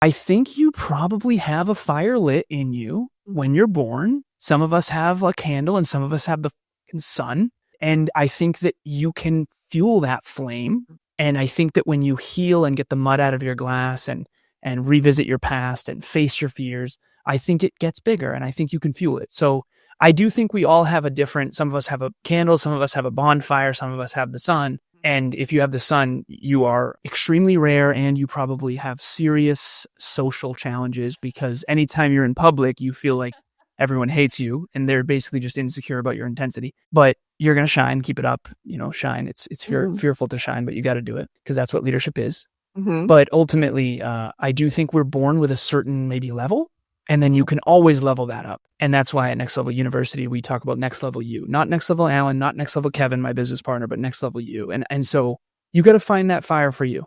I think you probably have a fire lit in you when you're born. Some of us have a candle and some of us have the sun. And I think that you can fuel that flame. And I think that when you heal and get the mud out of your glass and revisit your past and face your fears, I think it gets bigger and I think you can fuel it. So I do think we all have some of us have a candle, some of us have a bonfire, some of us have the sun. And if you have the sun, you are extremely rare and you probably have serious social challenges, because anytime you're in public, you feel like everyone hates you and they're basically just insecure about your intensity. But you're going to shine, keep it up, shine. It's fearful to shine, but you got to do it because that's what leadership is. Mm-hmm. But ultimately, I do think we're born with a certain maybe level, and then you can always level that up. And that's why at Next Level University, we talk about next level you, not next level Alan, not next level Kevin, my business partner, but next level you. And so you got to find that fire for you.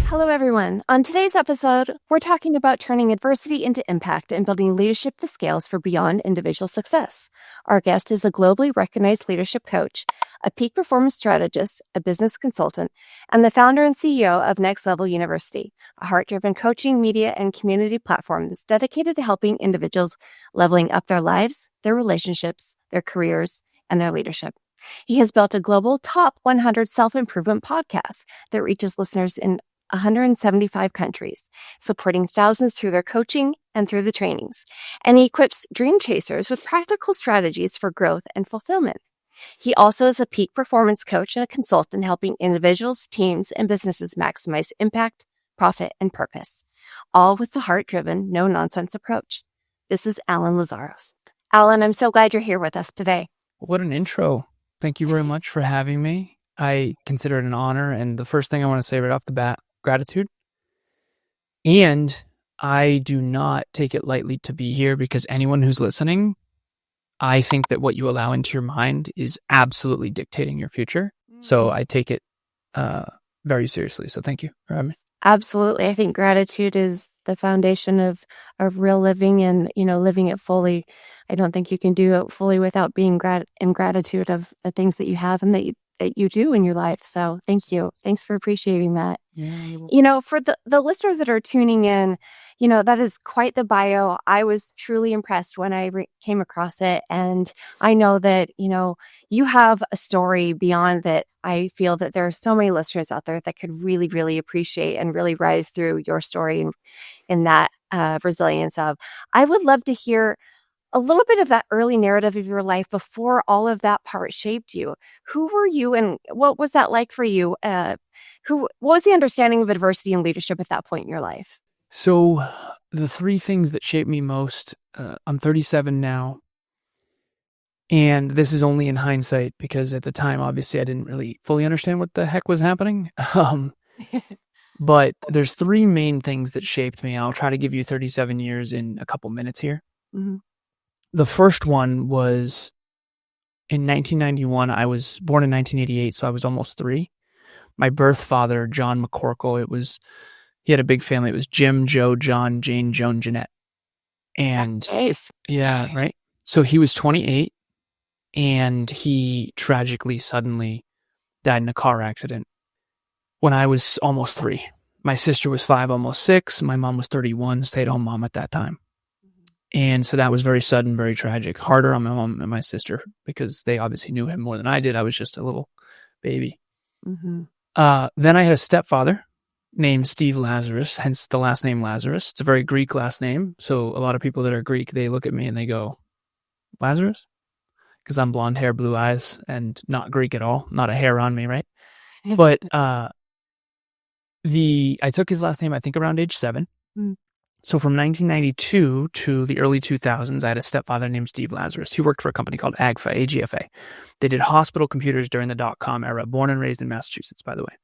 Hello, everyone. On today's episode, we're talking about turning adversity into impact and building leadership that scales for beyond individual success. Our guest is a globally recognized leadership coach, a peak performance strategist, a business consultant, and the founder and CEO of Next Level University, a heart-driven coaching, media, and community platform that's dedicated to helping individuals leveling up their lives, their relationships, their careers, and their leadership. He has built a global top 100 self-improvement podcast that reaches listeners in 175 countries, supporting thousands through their coaching and through the trainings. And he equips dream chasers with practical strategies for growth and fulfillment. He also is a peak performance coach and a consultant helping individuals, teams, and businesses maximize impact, profit, and purpose, all with the heart-driven, no-nonsense approach. This is Alan Lazaros. Alan, I'm so glad you're here with us today. What an intro. Thank you very much for having me. I consider it an honor. And the first thing I want to say right off the bat, gratitude. And I do not take it lightly to be here, because anyone who's listening, I think that what you allow into your mind is absolutely dictating your future. So I take it very seriously. So thank you for having me. Absolutely. I think gratitude is the foundation of real living and, living it fully. I don't think you can do it fully without being in gratitude of the things that you have and that you do in your life. So thank you. Thanks for appreciating that. Yeah. For the listeners that are tuning in, that is quite the bio. I was truly impressed when I came across it. And I know that, you have a story beyond that. I feel that there are so many listeners out there that could really, really appreciate and really rise through your story in that resilience of. I would love to hear a little bit of that early narrative of your life before all of that part shaped you. Who were you and what was that like for you? What was the understanding of adversity and leadership at that point in your life? So the three things that shaped me most, I'm 37 now. And this is only in hindsight, because at the time, obviously, I didn't really fully understand what the heck was happening. But there's three main things that shaped me. I'll try to give you 37 years in a couple minutes here. Mm-hmm. The first one was in 1991. I was born in 1988, so I was almost 3. My birth father, John McCorkle, he had a big family. It was Jim, Joe, John, Jane, Joan, Jeanette. And yeah, right. So he was 28 and he tragically, suddenly died in a car accident when I was almost 3. My sister was 5, almost 6. My mom was 31, stay-at-home mom at that time. And so that was very sudden, very tragic. Harder on my mom and my sister because they obviously knew him more than I did. I was just a little baby. Mm-hmm. Then I had a stepfather named Steve Lazaros, hence the last name Lazarus. It's a very Greek last name. So a lot of people that are Greek, they look at me and they go, Lazarus? Because I'm blonde hair, blue eyes, and not Greek at all. Not a hair on me, right? But I took his last name, I think, around age 7. Mm. So from 1992 to the early 2000s, I had a stepfather named Steve Lazaros. He worked for a company called AGFA. They did hospital computers during the dot-com era, born and raised in Massachusetts, by the way.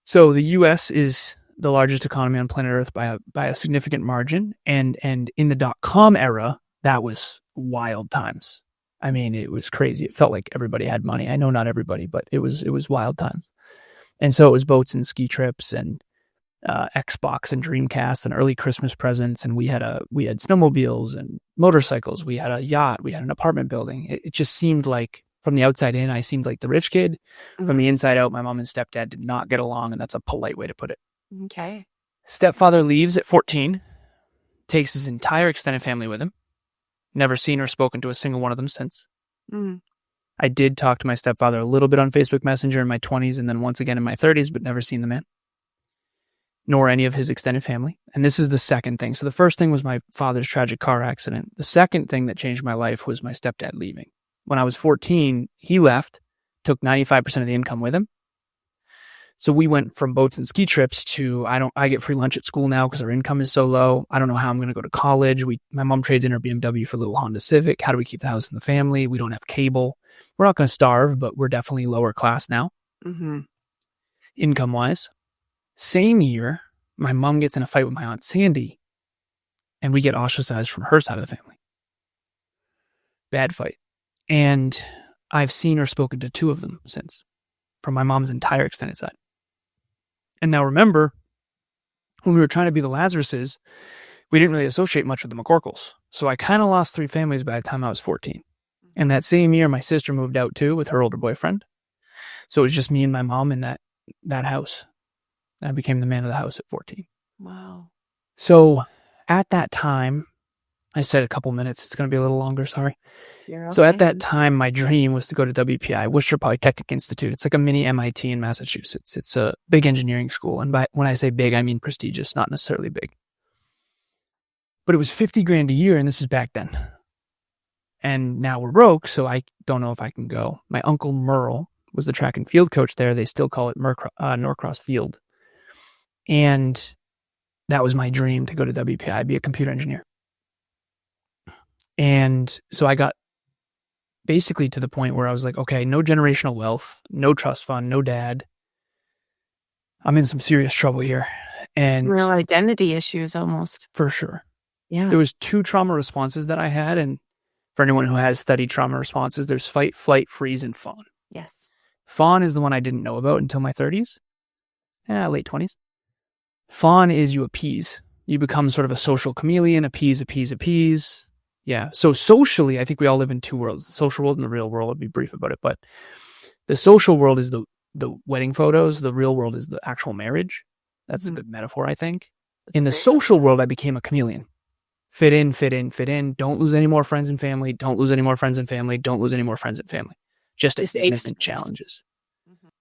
So the U.S. is the largest economy on planet Earth by a significant margin. And in the dot-com era, that was wild times. I mean, it was crazy. It felt like everybody had money. I know not everybody, but it was wild times. And so it was boats and ski trips and Xbox and Dreamcast and early Christmas presents, and we had snowmobiles and motorcycles. We had a yacht. We had an apartment building. It just seemed like, from the outside in, I seemed like the rich kid. From the inside out, my mom and stepdad did not get along, and that's a polite way to put it. Okay. Stepfather leaves at 14, takes his entire extended family with him. Never seen or spoken to a single one of them since. I did talk to my stepfather a little bit on Facebook Messenger in my 20s and then once again in my 30s, but never seen the man, nor any of his extended family. And this is the second thing. So the first thing was my father's tragic car accident. The second thing that changed my life was my stepdad leaving. When I was 14, he left, took 95% of the income with him. So we went from boats and ski trips to, I get free lunch at school now because our income is so low. I don't know how I'm going to go to college. My mom trades in her BMW for a little Honda Civic. How do we keep the house in the family? We don't have cable. We're not going to starve, but we're definitely lower class now, income-wise. Same year, my mom gets in a fight with my Aunt Sandy, and we get ostracized from her side of the family. Bad fight. And I've seen or spoken to two of them since, from my mom's entire extended side. And now remember, when we were trying to be the Lazaroses, we didn't really associate much with the McCorkles. So I kind of lost 3 families by the time I was 14. And that same year, my sister moved out too with her older boyfriend. So it was just me and my mom in that house. I became the man of the house at 14. Wow. So at that time, I said a couple minutes. It's going to be a little longer, sorry. So at that time, my dream was to go to WPI, Worcester Polytechnic Institute. It's like a mini MIT in Massachusetts. It's a big engineering school. And when I say big, I mean prestigious, not necessarily big. But it was $50,000 a year, and this is back then. And now we're broke, so I don't know if I can go. My uncle Merle was the track and field coach there. They still call it Norcross Field. And that was my dream, to go to WPI, be a computer engineer. And so I got basically to the point where I was like, okay, no generational wealth, no trust fund, no dad. I'm in some serious trouble here. And real identity issues almost. For sure. Yeah. There was 2 trauma responses that I had. And for anyone who has studied trauma responses, there's fight, flight, freeze, and fawn. Yes. Fawn is the one I didn't know about until my 30s. Late 20s. Fawn is you appease. You become sort of a social chameleon, appease. Yeah. So socially, I think we all live in 2 worlds, the social world and the real world. I'll be brief about it. But the social world is the wedding photos. The real world is the actual marriage. That's a good metaphor, I think. In the social world, I became a chameleon. Fit in. Don't lose any more friends and family. Don't lose any more friends and family. Don't lose any more friends and family. Just instant challenges.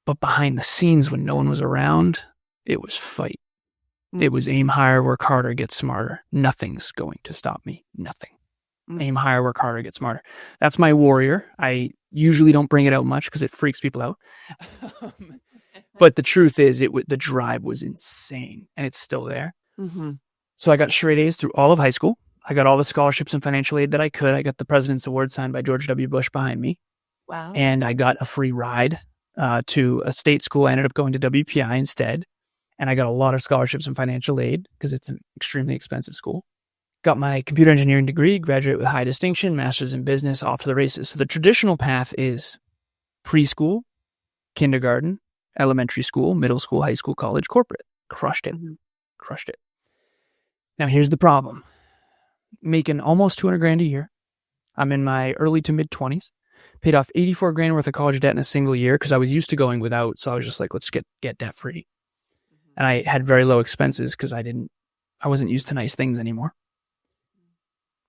But behind the scenes, when no one was around, it was fight. It was aim higher, work harder, get smarter. Nothing's going to stop me. Nothing. Aim higher, work harder, get smarter. That's my warrior. I usually don't bring it out much because it freaks people out. But the truth is, the drive was insane, and it's still there. So I got straight A's through all of high school. I got all the scholarships and financial aid that I could. I got the President's Award signed by George W. Bush behind me. Wow. And I got a free ride to a state school. I ended up going to WPI instead. And I got a lot of scholarships and financial aid because it's an extremely expensive school. Got my computer engineering degree, graduate with high distinction, master's in business, off to the races. So the traditional path is preschool, kindergarten, elementary school, middle school, high school, college, corporate. Crushed it. Crushed it. Now here's the problem. Making almost $200,000 a year. I'm in my early to mid 20s. Paid off $84,000 worth of college debt in a single year because I was used to going without. So I was just like, let's get debt free. And I had very low expenses because I wasn't used to nice things anymore.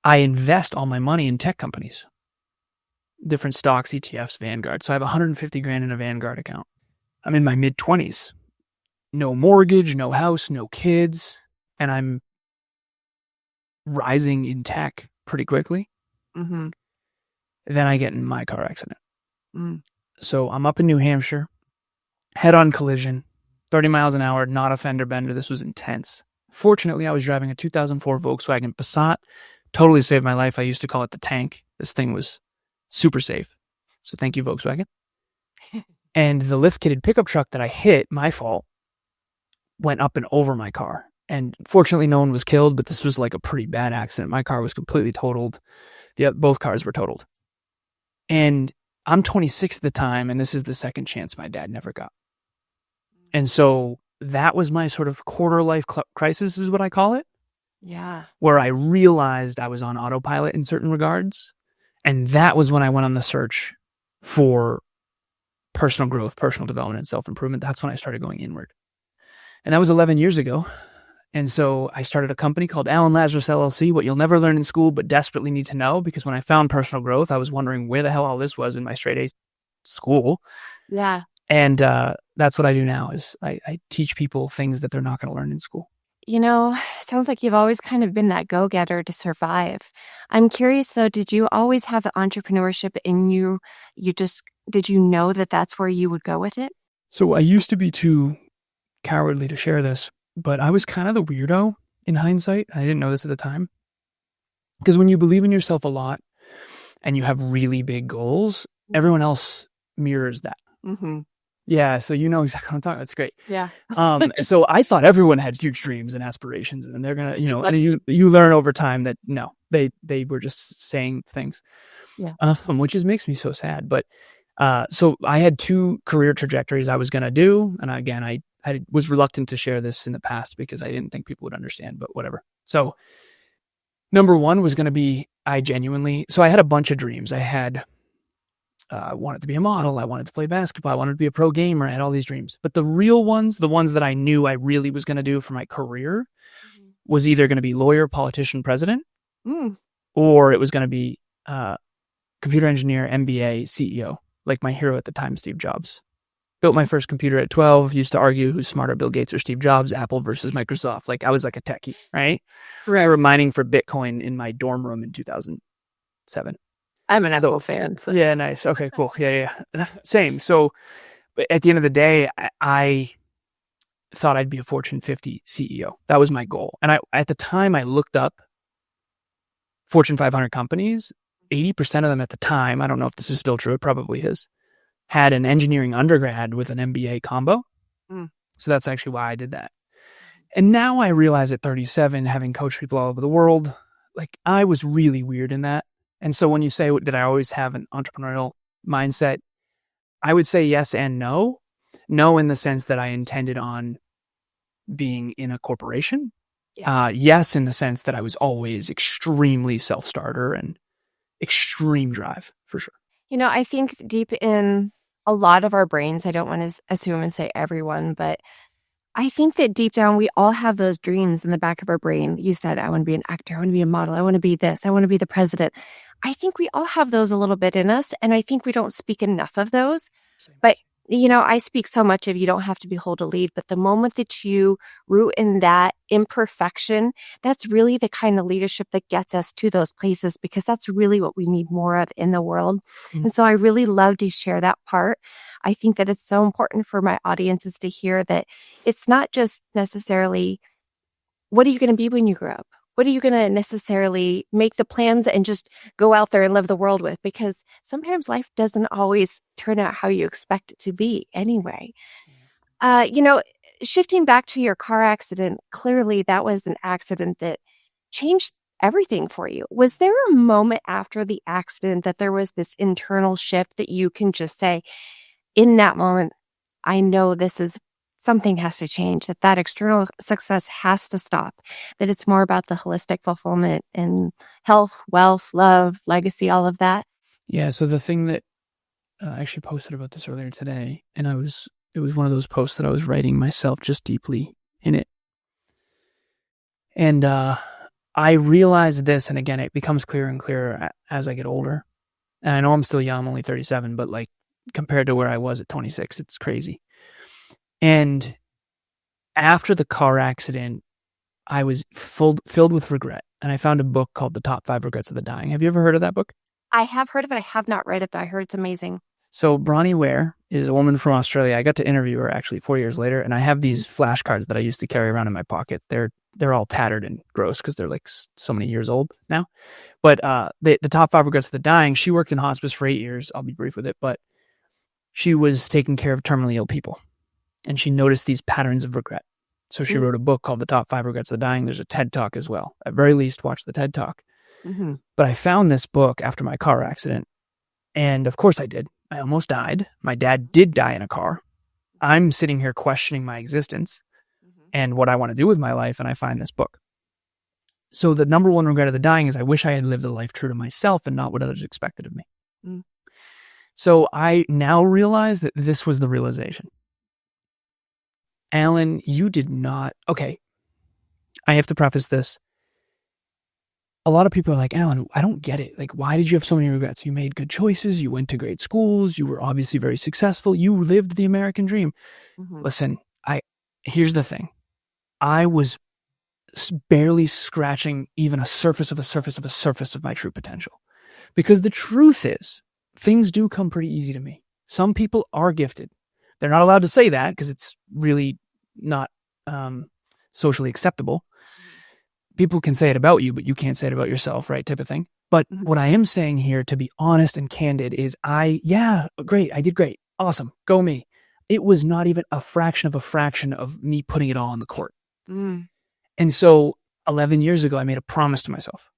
I invest all my money in tech companies, different stocks, ETFs, Vanguard. So I have $150,000 in a Vanguard account. I'm in my mid 20s, no mortgage, no house, no kids. And I'm rising in tech pretty quickly. Then I get in my car accident. So I'm up in New Hampshire, head on collision, 30 miles an hour, not a fender bender. This was intense. Fortunately, I was driving a 2004 Volkswagen Passat. Totally saved my life. I used to call it the tank. This thing was super safe. So thank you, Volkswagen. And the lift-kitted pickup truck that I hit, my fault, went up and over my car. And fortunately, no one was killed, but this was like a pretty bad accident. My car was completely totaled. Both cars were totaled. And I'm 26 at the time, and this is the second chance my dad never got. And so that was my sort of quarter life crisis is what I call it. Yeah. Where I realized I was on autopilot in certain regards. And that was when I went on the search for personal growth, personal development, and self-improvement. That's when I started going inward. And that was 11 years ago. And so I started a company called Alan Lazaros LLC, what you'll never learn in school, but desperately need to know, because when I found personal growth, I was wondering where the hell all this was in my straight A school. Yeah. And that's what I do now is I teach people things that they're not going to learn in school. Sounds like you've always kind of been that go-getter to survive. I'm curious though, did you always have the entrepreneurship in you? Did you know that that's where you would go with it? So I used to be too cowardly to share this, but I was kind of the weirdo in hindsight. I didn't know this at the time. Because when you believe in yourself a lot and you have really big goals, everyone else mirrors that. Mm-hmm. Yeah, so you know exactly what I'm talking about. That's great. Yeah. So I thought everyone had huge dreams and aspirations, and they're gonna, and you learn over time that no, they were just saying things. Yeah. Which makes me so sad. But so I had two career trajectories I was gonna do, and again, I was reluctant to share this in the past because I didn't think people would understand. But whatever. So number one was gonna be so I had a bunch of dreams. I wanted to be a model. I wanted to play basketball. I wanted to be a pro gamer. I had all these dreams. But the real ones, the ones that I knew I really was going to do for my career, was either going to be lawyer, politician, president, or it was going to be computer engineer, MBA, CEO, like my hero at the time, Steve Jobs. Built my first computer at 12, used to argue who's smarter, Bill Gates or Steve Jobs, Apple versus Microsoft. Like I was like a techie, right? I were mining for Bitcoin in my dorm room in 2007. I'm an Apple fan. So. Yeah, nice. Okay, cool. Yeah. Same. So at the end of the day, I thought I'd be a Fortune 50 CEO. That was my goal. And at the time, I looked up Fortune 500 companies. 80% of them at the time, I don't know if this is still true, it probably is, had an engineering undergrad with an MBA combo. So that's actually why I did that. And now I realize at 37, having coached people all over the world, like I was really weird in that. And so when you say, did I always have an entrepreneurial mindset? I would say yes and no. No, in the sense that I intended on being in a corporation. Yeah. Yes, in the sense that I was always extremely self-starter and extreme drive, for sure. I think deep in a lot of our brains, I don't want to assume and say everyone, but I think that deep down, we all have those dreams in the back of our brain. You said, I want to be an actor. I want to be a model. I want to be this. I want to be the president. I think we all have those a little bit in us. And I think we don't speak enough of those. But, I speak so much of you don't have to behold a lead. But the moment that you root in that imperfection, that's really the kind of leadership that gets us to those places, because that's really what we need more of in the world. Mm-hmm. And so I really love to share that part. I think that it's so important for my audiences to hear that it's not just necessarily, what are you going to be when you grow up? What are you going to necessarily make the plans and just go out there and live the world with? Because sometimes life doesn't always turn out how you expect it to be anyway. Shifting back to your car accident, clearly that was an accident that changed everything for you. Was there a moment after the accident that there was this internal shift that you can just say, in that moment, I know something has to change, that external success has to stop, that it's more about the holistic fulfillment and health, wealth, love, legacy, all of that? Yeah. So the thing that I actually posted about this earlier today, and it was one of those posts that I was writing myself just deeply in it. And I realized this, and again, it becomes clearer and clearer as I get older. And I know I'm still young, I'm only 37, but like compared to where I was at 26, it's crazy. And after the car accident, I was filled with regret. And I found a book called The Top 5 Regrets of the Dying. Have you ever heard of that book? I have heard of it. I have not read it, but I heard it's amazing. So Bronnie Ware is a woman from Australia. I got to interview her actually 4 years later. And I have these flashcards that I used to carry around in my pocket. They're all tattered and gross because they're like so many years old now. But the Top 5 Regrets of the Dying, she worked in hospice for 8 years. I'll be brief with it. But she was taking care of terminally ill people. And she noticed these patterns of regret. So she wrote a book called The Top 5 Regrets of the Dying. There's a TED Talk as well. At very least, watch the TED Talk. Mm-hmm. But I found this book after my car accident. And of course I did. I almost died. My dad did die in a car. I'm sitting here questioning my existence. and what I want to do with my life. And I find this book. So the number one regret of the dying is I wish I had lived a life true to myself and not what others expected of me. Mm. So I now realize that this was the realization. Alan, you did not. Okay. I have to preface this. A lot of people are like, Alan, I don't get it. Like, why did you have so many regrets? You made good choices. You went to great schools. You were obviously very successful. You lived the American dream. Mm-hmm. Listen, here's the thing. I was barely scratching even a surface of my true potential. Because the truth is, things do come pretty easy to me. Some people are gifted. They're not allowed to say that because it's really not socially acceptable. People can say it about you, but you can't say it about yourself, right? Type of thing. But what I am saying here, to be honest and candid, is great. I did great. Awesome. Go me. It was not even a fraction of me putting it all on the court. Mm. And so 11 years ago, I made a promise to myself.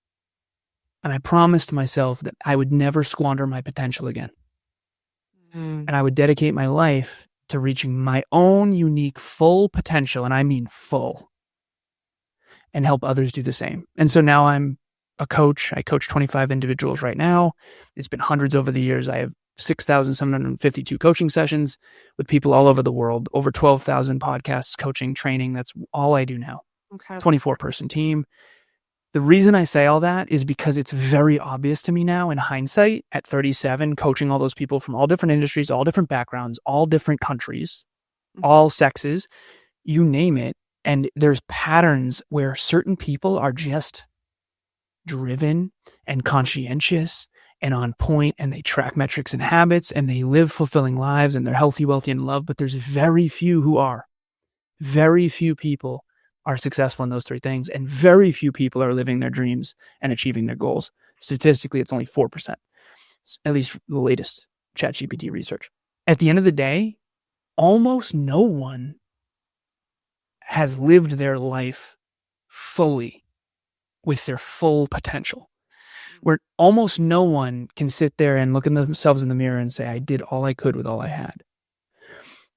And I promised myself that I would never squander my potential again. Mm. And I would dedicate my life to reaching my own unique full potential. And I mean full. And help others do the same. And so now I'm a coach. I coach 25 individuals right now. It's been hundreds over the years. I have 6,752 coaching sessions with people all over the world, over 12,000 podcasts, coaching, training. That's all I do now. Okay. 24-person team. The reason I say all that is because it's very obvious to me now in hindsight at 37, coaching all those people from all different industries, all different backgrounds, all different countries, all sexes, you name it. And there's patterns where certain people are just driven and conscientious and on point, and they track metrics and habits, and they live fulfilling lives, and they're healthy, wealthy, and in love. But there's very few who are. Very few people are successful in those three things, and very few people are living their dreams and achieving their goals. Statistically, it's only 4%, at least the latest ChatGPT research. At the end of the day, almost no one has lived their life fully with their full potential, where almost no one can sit there and look at themselves in the mirror and say, I did all I could with all I had.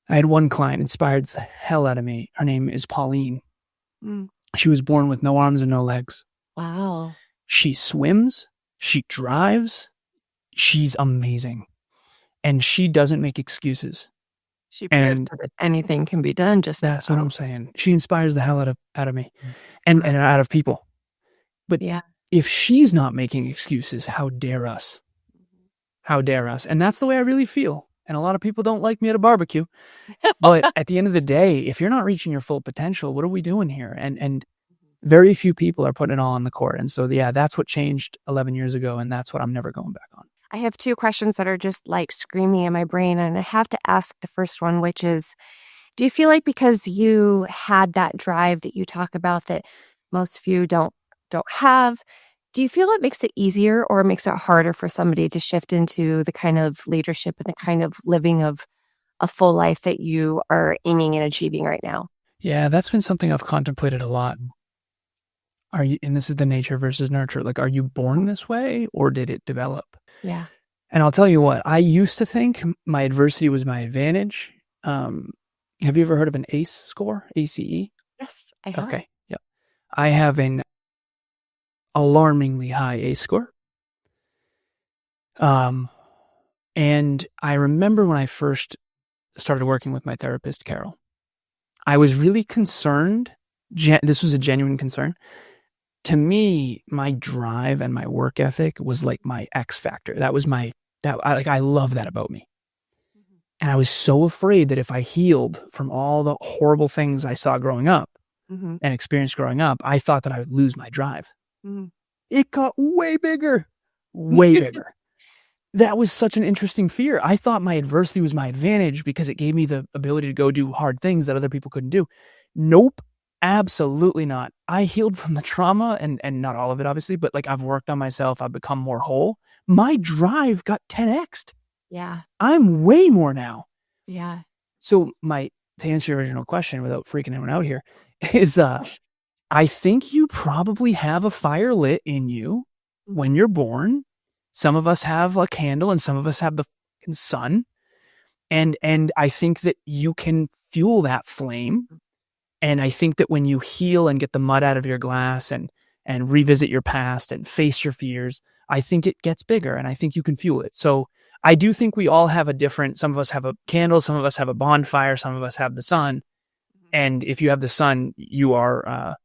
I had one client, inspired the hell out of me. Her name is Pauline. Mm. She was born with no arms and no legs. Wow. She swims. She drives. She's amazing. And she doesn't make excuses. She proves that anything can be done. Just that's what I'm saying. She inspires the hell out of me and out of people. But if she's not making excuses, how dare us? How dare us? And that's the way I really feel. And a lot of people don't like me at a barbecue. But at the end of the day, if you're not reaching your full potential, what are we doing here? And very few people are putting it all on the court. And so, that's what changed 11 years ago. And that's what I'm never going back on. I have two questions that are just like screaming in my brain. And I have to ask the first one, which is, do you feel like because you had that drive that you talk about that most few don't have, do you feel it makes it easier or it makes it harder for somebody to shift into the kind of leadership and the kind of living of a full life that you are aiming and achieving right now? Yeah, that's been something I've contemplated a lot. And this is the nature versus nurture. Like, are you born this way or did it develop? Yeah. And I'll tell you what, I used to think my adversity was my advantage. Have you ever heard of an ACE score? ACE? Yes, I have. Okay. Yep. I have an alarmingly high ACE score. And I remember when I first started working with my therapist, Carol, I was really concerned. This was a genuine concern. To me, my drive and my work ethic was like my X factor. That was I love that about me. Mm-hmm. And I was so afraid that if I healed from all the horrible things I saw growing up and experienced growing up, I thought that I would lose my drive. Mm-hmm. It got way bigger. That was such an interesting fear. I thought my adversity was my advantage because it gave me the ability to go do hard things that other people couldn't do. Nope. Absolutely not. I healed from the trauma and not all of it, obviously, but like I've worked on myself. I've become more whole. My drive got 10x'd. Yeah. I'm way more now. Yeah. So to answer your original question without freaking anyone out here is, I think you probably have a fire lit in you when you're born. Some of us have a candle and some of us have the sun. And I think that you can fuel that flame And I think that when you heal and get the mud out of your glass and revisit your past and face your fears, I think it gets bigger and I think you can fuel it. So I do think we all have some of us have a candle, some of us have a bonfire, some of us have the sun. And if you have the sun, you are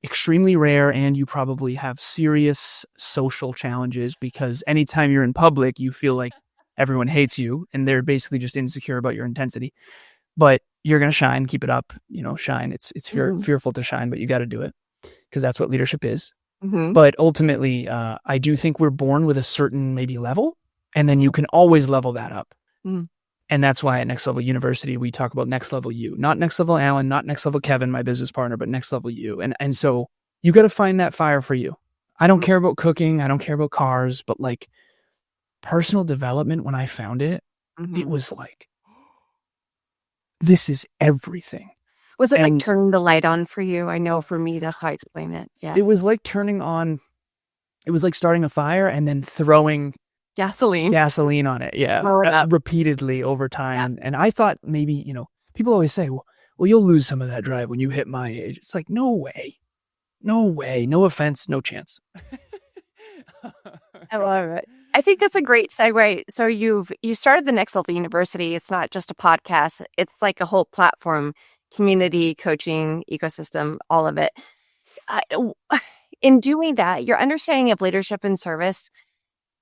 extremely rare and you probably have serious social challenges because anytime you're in public, you feel like everyone hates you and they're basically just insecure about your intensity. But you're going to shine, keep it up, shine. It's fearful to shine, but you got to do it because that's what leadership is. Mm-hmm. But ultimately, I do think we're born with a certain maybe level, and then you can always level that up. Mm. And that's why at Next Level University, we talk about next level you, not next level Alan, not next level Kevin, my business partner, but next level you. And so you got to find that fire for you. I don't care about cooking. I don't care about cars, but like personal development, when I found it, it was like, this is everything. Was it like turning the light on for you? I know for me, that's how I explain it. Yeah. It was like it was like starting a fire and then throwing gasoline on it. Yeah. Repeatedly over time. Yeah. And I thought maybe, people always say, well, you'll lose some of that drive when you hit my age. It's like, no way. No offense. No chance. I love it. I think that's a great segue. So you started the Next Level University. It's not just a podcast. It's like a whole platform, community, coaching, ecosystem, all of it. In doing that, your understanding of leadership and service,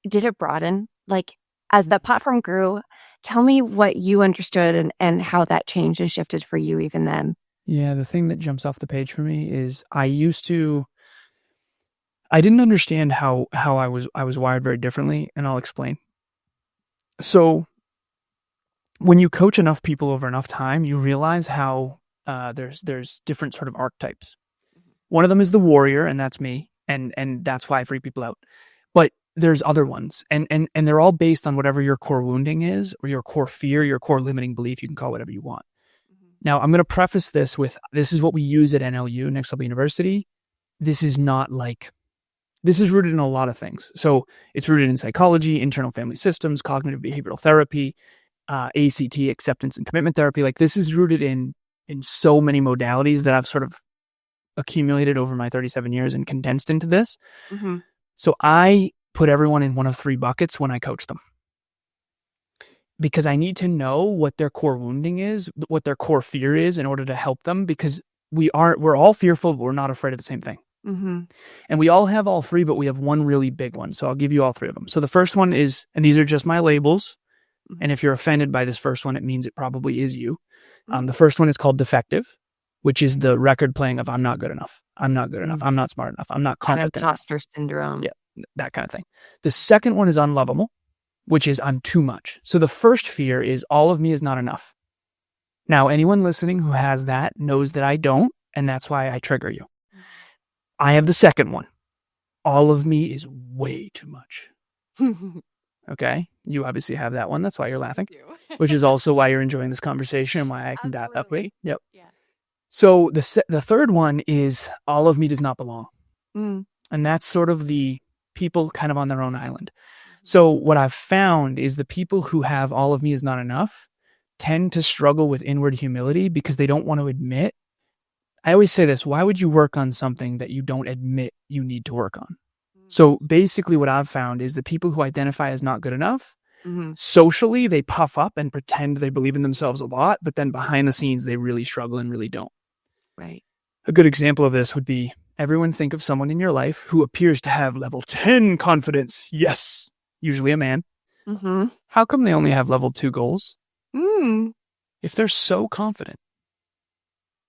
did it broaden? Like as the platform grew, tell me what you understood and how that changed and shifted for you even then. Yeah, the thing that jumps off the page for me is I didn't understand how I was wired very differently, and I'll explain. So when you coach enough people over enough time, you realize how there's different sort of archetypes. One of them is the warrior, and that's me, and that's why I freak people out. But there's other ones, and they're all based on whatever your core wounding is, or your core fear, your core limiting belief. You can call it whatever you want. Now, I'm going to preface this with, this is what we use at NLU, Next Level University. This is rooted in a lot of things. So it's rooted in psychology, internal family systems, cognitive behavioral therapy, ACT, acceptance and commitment therapy. Like this is rooted in so many modalities that I've sort of accumulated over my 37 years and condensed into this. Mm-hmm. So I put everyone in one of three buckets when I coach them. Because I need to know what their core wounding is, what their core fear is in order to help them, because we're all fearful, but we're not afraid of the same thing. Mm-hmm. And we all have all three, but we have one really big one. So I'll give you all three of them. So the first one is, and these are just my labels. Mm-hmm. And if you're offended by this first one, it means it probably is you. Mm-hmm. The first one is called defective, which is the record playing of I'm not good enough. I'm not good enough. I'm not smart enough. I'm not competent. Kind of imposter syndrome. Yeah, that kind of thing. The second one is unlovable, which is I'm too much. So the first fear is all of me is not enough. Now, anyone listening who has that knows that I don't, and that's why I trigger you. I have the second one. All of me is way too much. Okay? You obviously have that one. That's why you're laughing. Which is also why you're enjoying this conversation and why I can dot that way. Yep. Yeah. So the third one is all of me does not belong. Mm. And that's sort of the people kind of on their own island. So what I've found is the people who have all of me is not enough tend to struggle with inward humility because they don't want to admit. I always say this, why would you work on something that you don't admit you need to work on? So basically what I've found is the people who identify as not good enough, socially, they puff up and pretend they believe in themselves a lot, but then behind the scenes, they really struggle and really don't. Right. A good example of this would be everyone think of someone in your life who appears to have level 10 confidence. Yes. Usually a man. Mm-hmm. How come they only have level 2 goals? If they're so confident,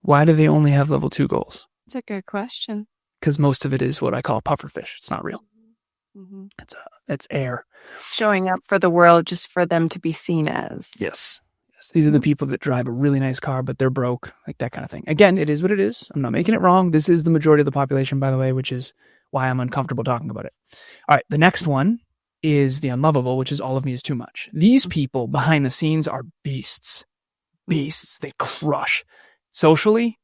why do they only have level 2 goals? That's a good question. Because most of it is what I call pufferfish. It's not real. Mm-hmm. It's air. Showing up for the world just for them to be seen as. Yes. These are the people that drive a really nice car, but they're broke, like that kind of thing. Again, it is what it is. I'm not making it wrong. This is the majority of the population, by the way, which is why I'm uncomfortable talking about it. All right. The next one is the unlovable, which is all of me is too much. These people behind the scenes are beasts. Beasts. They crush. Socially,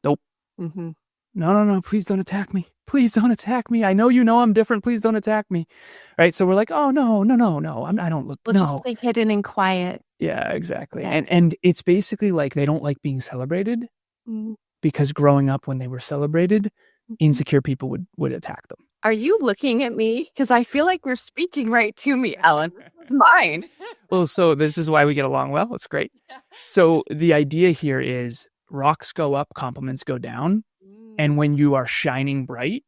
nope. Mm-hmm. No, please don't attack me. Please don't attack me. I know you know I'm different. Please don't attack me. Right? So we're like, oh, no. I don't look, we'll just stay hidden and quiet. Yeah, exactly. Yeah. And it's basically like they don't like being celebrated. Mm. because growing up when they were celebrated, insecure people would attack them. Are you looking at me? Because I feel like we're speaking right to me, Ellen. It's mine. Well, so this is why we get along well. It's great. So the idea here is rocks go up, compliments go down. And when you are shining bright,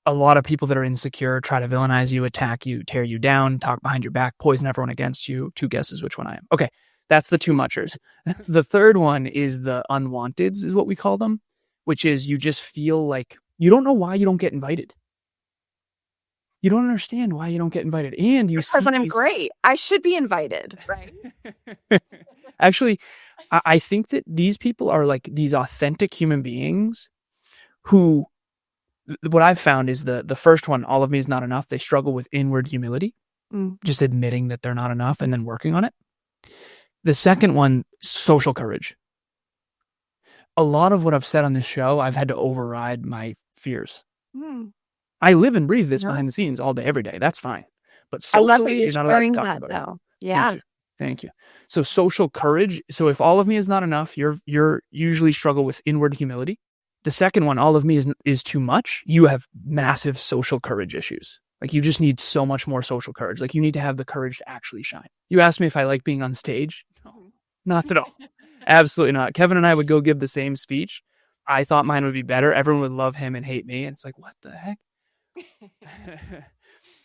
a lot of people that are insecure try to villainize you, attack you, tear you down, talk behind your back, poison everyone against you. 2 guesses which one I am. Okay, that's the 2 muchers. The third one is the unwanteds, is what we call them, which is you just feel like you don't know why you don't get invited. You don't understand why you don't get invited. And you because I'm great. I should be invited, right? Actually, I think that these people are like these authentic human beings who, what I've found is the first one, all of me is not enough. They struggle with inward humility, just admitting that they're not enough and then working on it. The second one, social courage. A lot of what I've said on this show, I've had to override my fears. I live and breathe this behind the scenes all day, every day. That's fine. But socially, I love that you're not allowed to talk that, about though. it. Yeah. Thank you. So social courage. So if all of me is not enough, you're usually struggle with inward humility. The second one, all of me is too much. You have massive social courage issues. Like you just need so much more social courage. Like you need to have the courage to actually shine. You asked me if I like being on stage. No, not at all. Absolutely not. Kevin and I would go give the same speech. I thought mine would be better. Everyone would love him and hate me. And it's like, what the heck?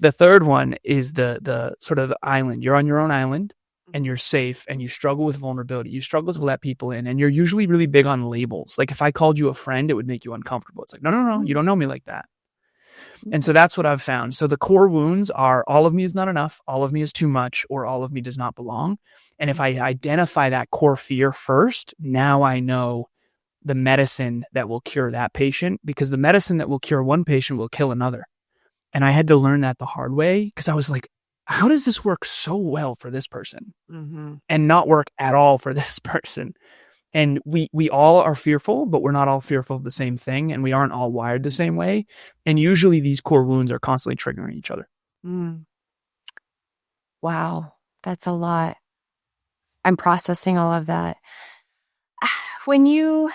The third one is the sort of the island. You're on your own island and you're safe and you struggle with vulnerability. You struggle to let people in and you're usually really big on labels. Like if I called you a friend, it would make you uncomfortable. It's like, no, you don't know me like that. And so that's what I've found. So the core wounds are all of me is not enough, all of me is too much, or all of me does not belong. And if I identify that core fear first, now I know the medicine that will cure that patient, because the medicine that will cure one patient will kill another. And I had to learn that the hard way because I was like, how does this work so well for this person and not work at all for this person? And we all are fearful, but we're not all fearful of the same thing. And we aren't all wired the same way. And usually these core wounds are constantly triggering each other. Wow. That's a lot. I'm processing all of that. When you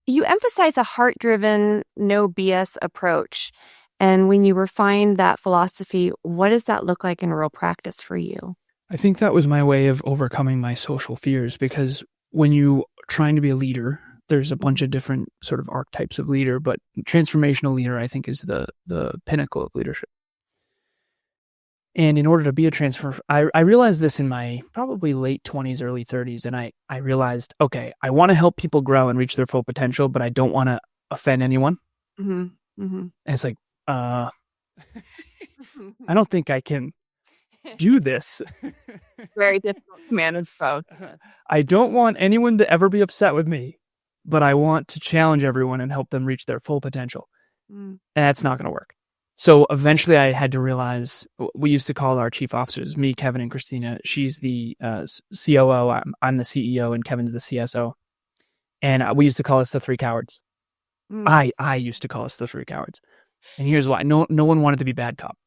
emphasize a heart-driven, no BS approach, and when you refine that philosophy, what does that look like in real practice for you? I think that was my way of overcoming my social fears, because when you're trying to be a leader, there's a bunch of different sort of archetypes of leader, but transformational leader, I think, is the pinnacle of leadership. And in order to be a I realized this in my probably late 20s, early 30s. And I realized, okay, I want to help people grow and reach their full potential, but I don't want to offend anyone. And it's like, I don't think I can do this. Very difficult to manage both. I don't want anyone to ever be upset with me, but I want to challenge everyone and help them reach their full potential. And that's not going to work. So eventually I had to realize, we used to call our chief officers, me, Kevin, and Christina. She's the COO, I'm the CEO, and Kevin's the CSO. And we used to call us the 3 cowards. I used to call us the 3 cowards. And here's why. No one wanted to be bad cop.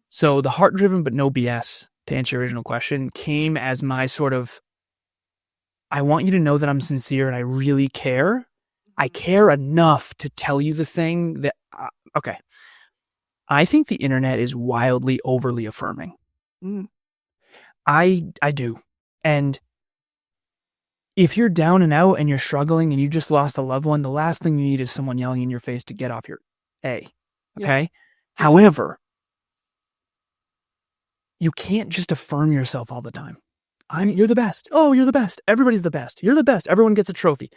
So the heart-driven but no BS, to answer your original question, came as my sort of, I want you to know that I'm sincere and I really care. I care enough to tell you the thing that, okay. I think the internet is wildly overly affirming. I do. And if you're down and out and you're struggling and you just lost a loved one, the last thing you need is someone yelling in your face to get off your A. Okay? Yeah. However, you can't just affirm yourself all the time. You're the best. Oh, you're the best. Everybody's the best. You're the best. Everyone gets a trophy.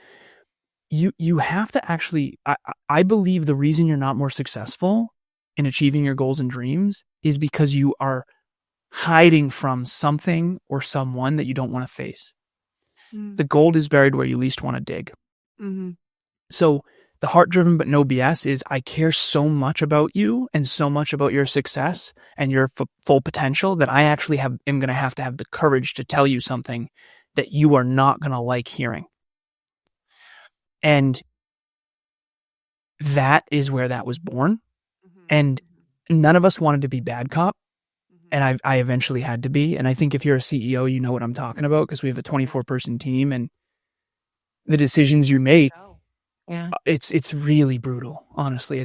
You have to actually, I believe the reason you're not more successful in achieving your goals and dreams is because you are hiding from something or someone that you don't want to face. The gold is buried where you least want to dig. So the heart-driven but no BS is, I care so much about you and so much about your success and your full potential that I actually am going to have the courage to tell you something that you are not going to like hearing. And that is where that was born. And none of us wanted to be bad cop. And I eventually had to be. And I think if you're a CEO, you know what I'm talking about, because we have a 24-person team. And the decisions you make, Yeah. it's really brutal. Honestly,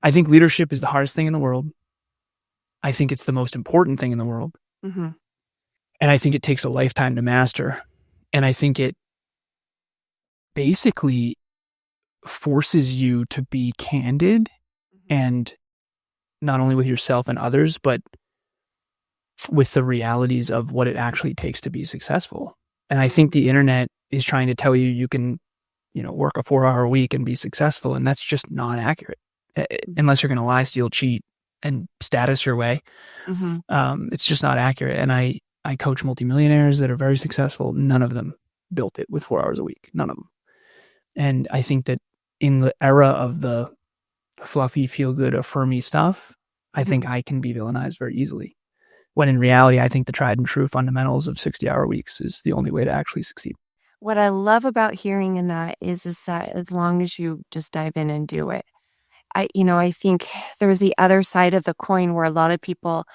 I think leadership is the hardest thing in the world. I think it's the most important thing in the world. Mm-hmm. And I think it takes a lifetime to master. And I think it basically forces you to be candid, and not only with yourself and others, but with the realities of what it actually takes to be successful. And I think the internet is trying to tell you you can, work a 4-hour week and be successful. And that's just not accurate, unless you're going to lie, steal, cheat, and status your way. Mm-hmm. It's just not accurate. And I coach multimillionaires that are very successful. None of them built it with 4 hours a week. None of them. And I think that in the era of the fluffy, feel-good, affirmy stuff, I think I can be villainized very easily. When in reality, I think the tried and true fundamentals of 60-hour weeks is the only way to actually succeed. What I love about hearing in that is that as long as you just dive in and do it, I think there's the other side of the coin where a lot of people,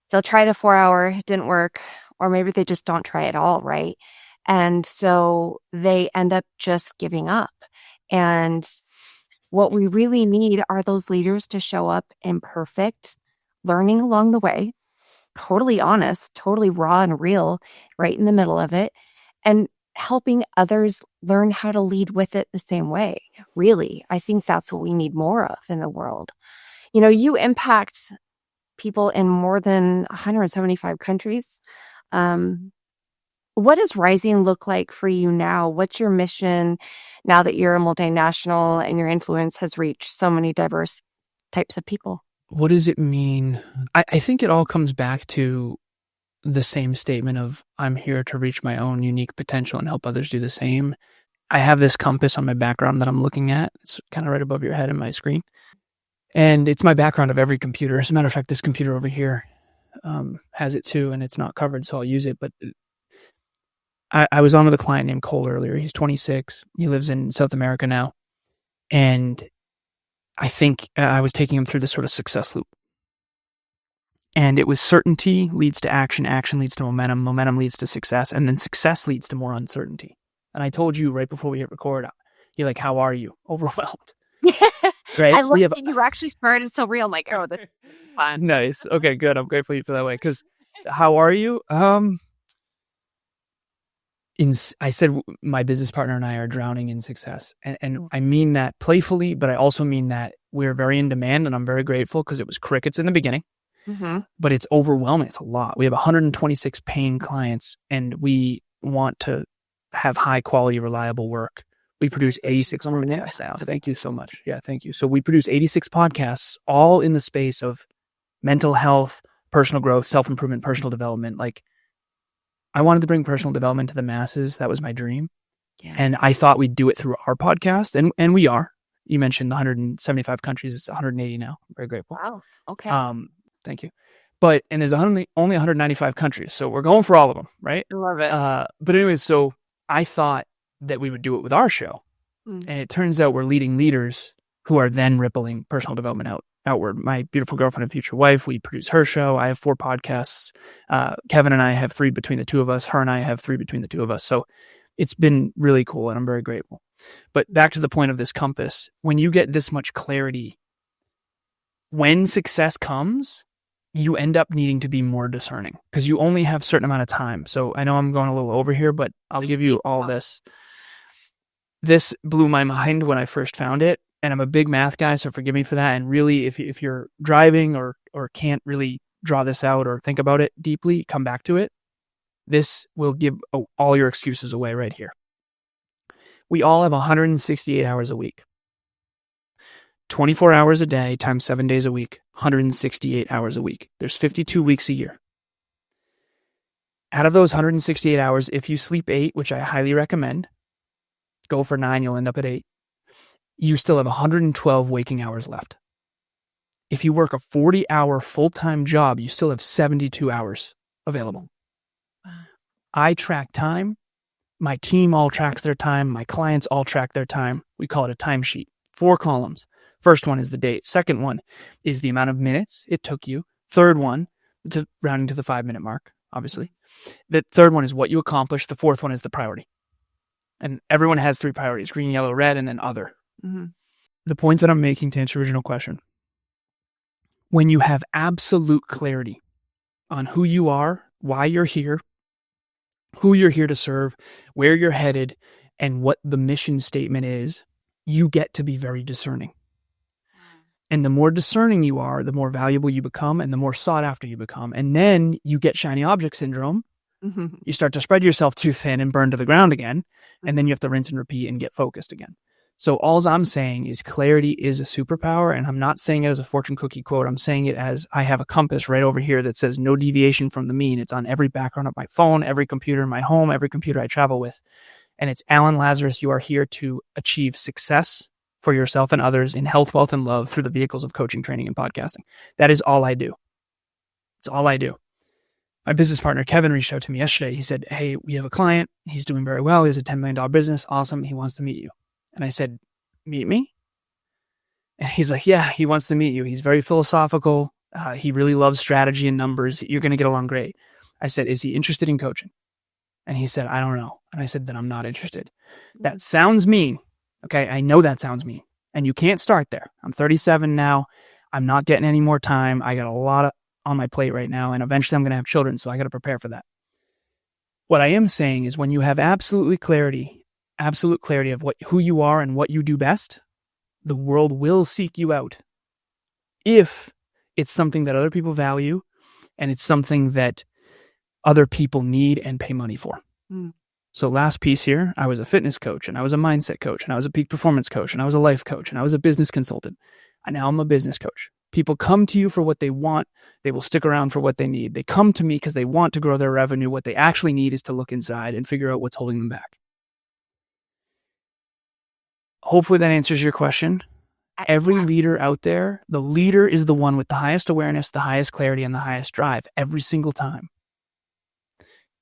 they'll try the 4-hour, it didn't work, or maybe they just don't try at all, right? And so they end up just giving up. And what we really need are those leaders to show up imperfect, learning along the way, totally honest, totally raw and real, right in the middle of it, and helping others learn how to lead with it the same way. Really, I think that's what we need more of in the world. You impact people in more than 175 countries. What does Rising look like for you now? What's your mission now that you're a multinational and your influence has reached so many diverse types of people? What does it mean? I think it all comes back to the same statement of I'm here to reach my own unique potential and help others do the same. I have this compass on my background that I'm looking at. It's kind of right above your head in my screen. And it's my background of every computer. As a matter of fact, this computer over here has it too, and it's not covered, so I'll use it. But I was on with a client named Cole earlier. He's 26. He lives in South America now. And I think I was taking him through this sort of success loop. And it was certainty leads to action, action leads to momentum, momentum leads to success, and then success leads to more uncertainty. And I told you right before we hit record, you're like, how are you? Overwhelmed. Right? I love that you actually started so real. I'm like, oh, that's fun. Nice. Okay, good. I'm grateful you feel that way. Because how are you? I said my business partner and I are drowning in success. And I mean that playfully, but I also mean that we're very in demand, and I'm very grateful because it was crickets in the beginning. Mm-hmm. But it's overwhelming. It's a lot. We have 126 paying clients, and we want to have high quality, reliable work. We produce 86. Thank you so much. Yeah, thank you. So we produce 86 podcasts, all in the space of mental health, personal growth, self-improvement, personal development. Like, I wanted to bring personal development to the masses. That was my dream. Yeah. And I thought we'd do it through our podcast. And we are. You mentioned the 175 countries. It's 180 now. I'm very grateful. Wow. Okay. Thank you. And there's only 195 countries. So we're going for all of them, right? I love it. But anyways, so I thought that we would do it with our show. And it turns out we're leading leaders who are then rippling personal development outward. My beautiful girlfriend and future wife, we produce her show. I have 4 podcasts. Kevin and I have 3 between the two of us. Her and I have 3 between the two of us. So it's been really cool, and I'm very grateful. But back to the point of this compass, when you get this much clarity, when success comes, you end up needing to be more discerning because you only have a certain amount of time. So I know I'm going a little over here, but I'll give you all this. This blew my mind when I first found it, and I'm a big math guy, so forgive me for that. And really, if you're driving or can't really draw this out or think about it deeply, come back to it. This will give all your excuses away right here. We all have 168 hours a week. 24 hours a day times 7 days a week, 168 hours a week. There's 52 weeks a year. Out of those 168 hours, if you sleep 8, which I highly recommend, go for 9, you'll end up at 8. You still have 112 waking hours left. If you work a 40-hour full-time job, you still have 72 hours available. Wow. I track time. My team all tracks their time. My clients all track their time. We call it a timesheet. 4 columns. First one is the date. Second one is the amount of minutes it took you. Third one, rounding to the 5-minute mark, obviously. The third one is what you accomplished. The fourth one is the priority. And everyone has 3 priorities: green, yellow, red, and then other. Mm-hmm. The point that I'm making to answer your original question, when you have absolute clarity on who you are, why you're here, who you're here to serve, where you're headed, and what the mission statement is, you get to be very discerning. And the more discerning you are, the more valuable you become and the more sought after you become. And then you get shiny object syndrome. Mm-hmm. You start to spread yourself too thin and burn to the ground again. And then you have to rinse and repeat and get focused again. So all I'm saying is clarity is a superpower. And I'm not saying it as a fortune cookie quote. I'm saying it as I have a compass right over here that says no deviation from the mean. It's on every background of my phone, every computer in my home, every computer I travel with. And it's Alan Lazaros. You are here to achieve success for yourself and others in health, wealth, and love through the vehicles of coaching, training, and podcasting. That is all I do. It's all I do. My business partner, Kevin, reached out to me yesterday. He said, hey, we have a client. He's doing very well. He has a $10 million business. Awesome. He wants to meet you. And I said, meet me? And he's like, yeah, he wants to meet you. He's very philosophical. He really loves strategy and numbers. You're going to get along great. I said, is he interested in coaching? And he said, I don't know. And I said, then I'm not interested. That sounds mean. Okay, I know that sounds mean. And you can't start there. I'm 37 now. I'm not getting any more time. I got a lot on my plate right now. And eventually I'm going to have children. So I got to prepare for that. What I am saying is when you have absolute clarity of who you are and what you do best, the world will seek you out. If it's something that other people value and it's something that other people need and pay money for. Mm. So last piece here, I was a fitness coach and I was a mindset coach and I was a peak performance coach and I was a life coach and I was a business consultant. And now I'm a business coach. People come to you for what they want. They will stick around for what they need. They come to me because they want to grow their revenue. What they actually need is to look inside and figure out what's holding them back. Hopefully that answers your question. Every leader out there, the leader is the one with the highest awareness, the highest clarity, and the highest drive every single time.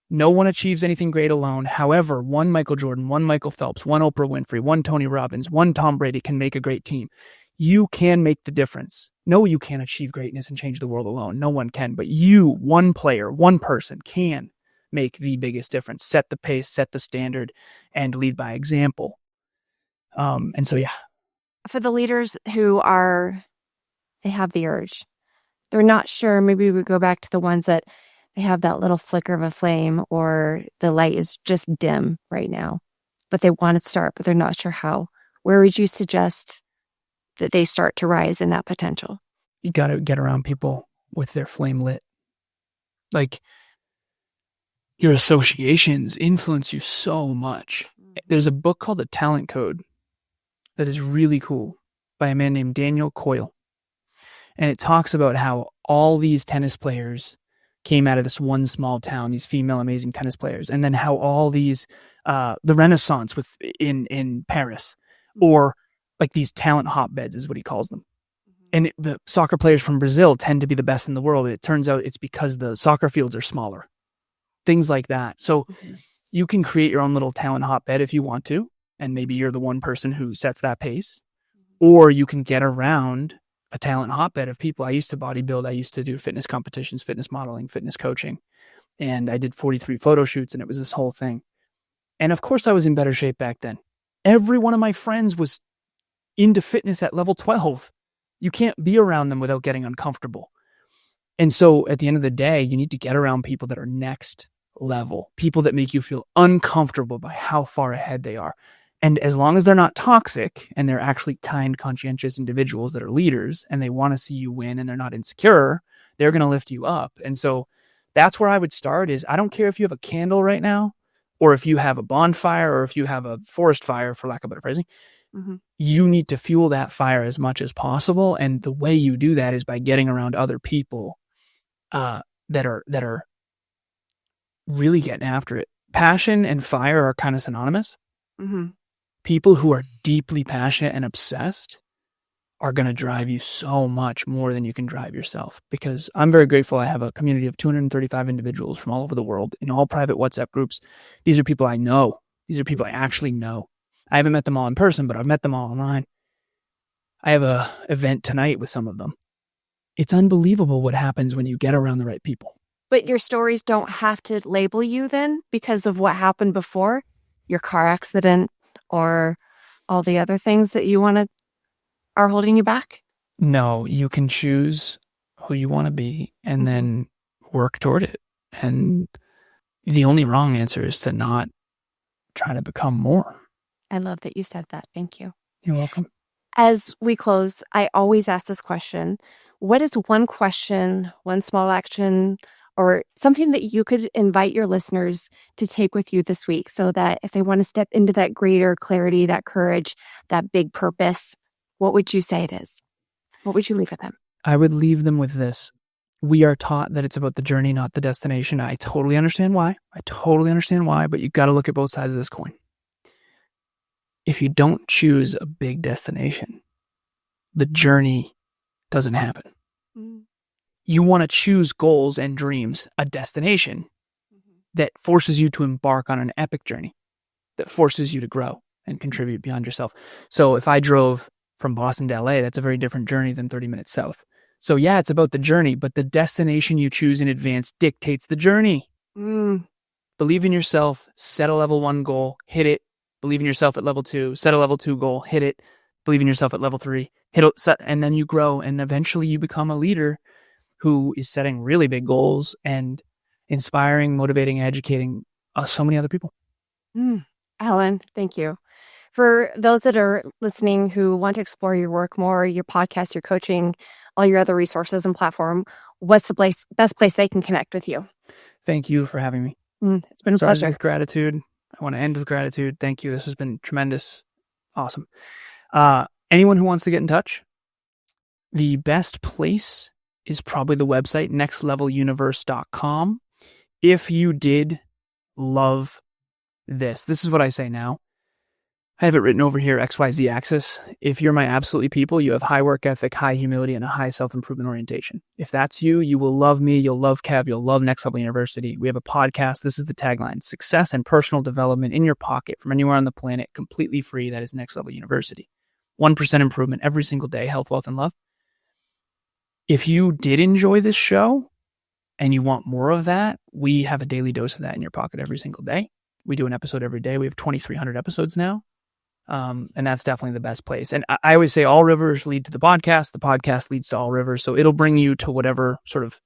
No one achieves anything great alone. However, one Michael Jordan, one Michael Phelps, one Oprah Winfrey, one Tony Robbins, one Tom Brady can make a great team. You can make the difference. No, you can't achieve greatness and change the world alone. No one can. But you, one player, one person, can make the biggest difference. Set the pace, set the standard, and lead by example. And so, yeah. For the leaders who they have the urge. They're not sure. Maybe we go back to the ones that they have that little flicker of a flame or the light is just dim right now, but they want to start, but they're not sure how. Where would you suggest that they start to rise in that potential? You got to get around people with their flame lit. Like, your associations influence you so much. There's a book called The Talent Code that is really cool by a man named Daniel Coyle. And it talks about how all these tennis players came out of this one small town, these female amazing tennis players, and then how all these, the Renaissance in Paris, or like these talent hotbeds is what he calls them. And the soccer players from Brazil tend to be the best in the world. It turns out it's because the soccer fields are smaller. Things like that. So you can create your own little talent hotbed if you want to, and maybe you're the one person who sets that pace. Or you can get around a talent hotbed of people. I used to bodybuild. I used to do fitness competitions, fitness modeling, fitness coaching. And I did 43 photo shoots, and it was this whole thing. And of course I was in better shape back then. Every one of my friends was into fitness at level 12. You can't be around them without getting uncomfortable. And so at the end of the day, you need to get around people that are next level, people that make you feel uncomfortable by how far ahead they are. And as long as they're not toxic and they're actually kind, conscientious individuals that are leaders and they want to see you win and they're not insecure, they're going to lift you up. And so that's where I would start is I don't care if you have a candle right now or if you have a bonfire or if you have a forest fire, for lack of better phrasing. Mm-hmm. You need to fuel that fire as much as possible. And the way you do that is by getting around other people that are really getting after it. Passion and fire are kind of synonymous. Mm-hmm. People who are deeply passionate and obsessed are going to drive you so much more than you can drive yourself. Because I'm very grateful I have a community of 235 individuals from all over the world in all private WhatsApp groups. These are people I know. These are people I actually know. I haven't met them all in person, but I've met them all online. I have an event tonight with some of them. It's unbelievable what happens when you get around the right people. But your stories don't have to label you then because of what happened before. your car accident, or all the other things that you are holding you back? No, you can choose who you want to be and then work toward it. And the only wrong answer is to not try to become more. I love that you said that. Thank you. You're welcome. As we close, I always ask this question. What is one question, one small action, or something that you could invite your listeners to take with you this week so that if they want to step into that greater clarity, that courage, that big purpose, what would you say it is? What would you leave with them? I would leave them with this. We are taught that it's about the journey, not the destination. I totally understand why. But you got to look at both sides of this coin. If you don't choose a big destination, the journey doesn't happen. You want to choose goals and dreams, a destination that forces you to embark on an epic journey, that forces you to grow and contribute beyond yourself. So if I drove from Boston to LA, that's a very different journey than 30 minutes south. So yeah, it's about the journey, but the destination you choose in advance dictates the journey. Believe in yourself, set a level 1 goal, hit it. Believe in yourself at level 2, set a level 2 goal, hit it. Believe in yourself at level 3, hit it, set, and then you grow, and eventually you become a leader who is setting really big goals and inspiring, motivating, educating so many other people. Alan, thank you. For those that are listening who want to explore your work more, your podcast, your coaching, all your other resources and platform, what's the best place they can connect with you? Thank you for having me. It's been a pleasure. With gratitude. I want to end with gratitude. Thank you. This has been tremendous. Awesome. Anyone who wants to get in touch, the best place is probably the website, nextleveluniverse.com. If you did love this is what I say now. I have it written over here, XYZ axis. If you're my absolutely people, you have high work ethic, high humility, and a high self-improvement orientation. If that's you, you will love me, you'll love Kev, you'll love Next Level University. We have a podcast. This is the tagline: success and personal development in your pocket from anywhere on the planet, completely free. That is Next Level University. 1% improvement every single day, health, wealth, and love. If you did enjoy this show and you want more of that, we have a daily dose of that in your pocket every single day. We do an episode every day. We have 2,300 episodes now. And that's definitely the best place. And I always say all rivers lead to the podcast leads to all rivers. So it'll bring you to whatever sort of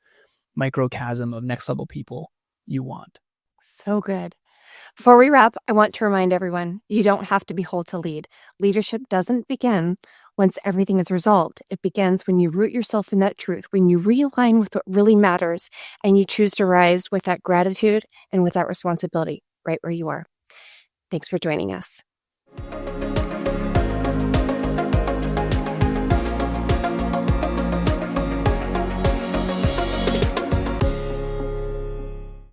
microcosm of next level people you want. So good. Before we wrap, I want to remind everyone, you don't have to be whole to lead. Leadership doesn't begin once everything is resolved. It begins when you root yourself in that truth, when you realign with what really matters, and you choose to rise with that gratitude and with that responsibility right where you are. Thanks for joining us.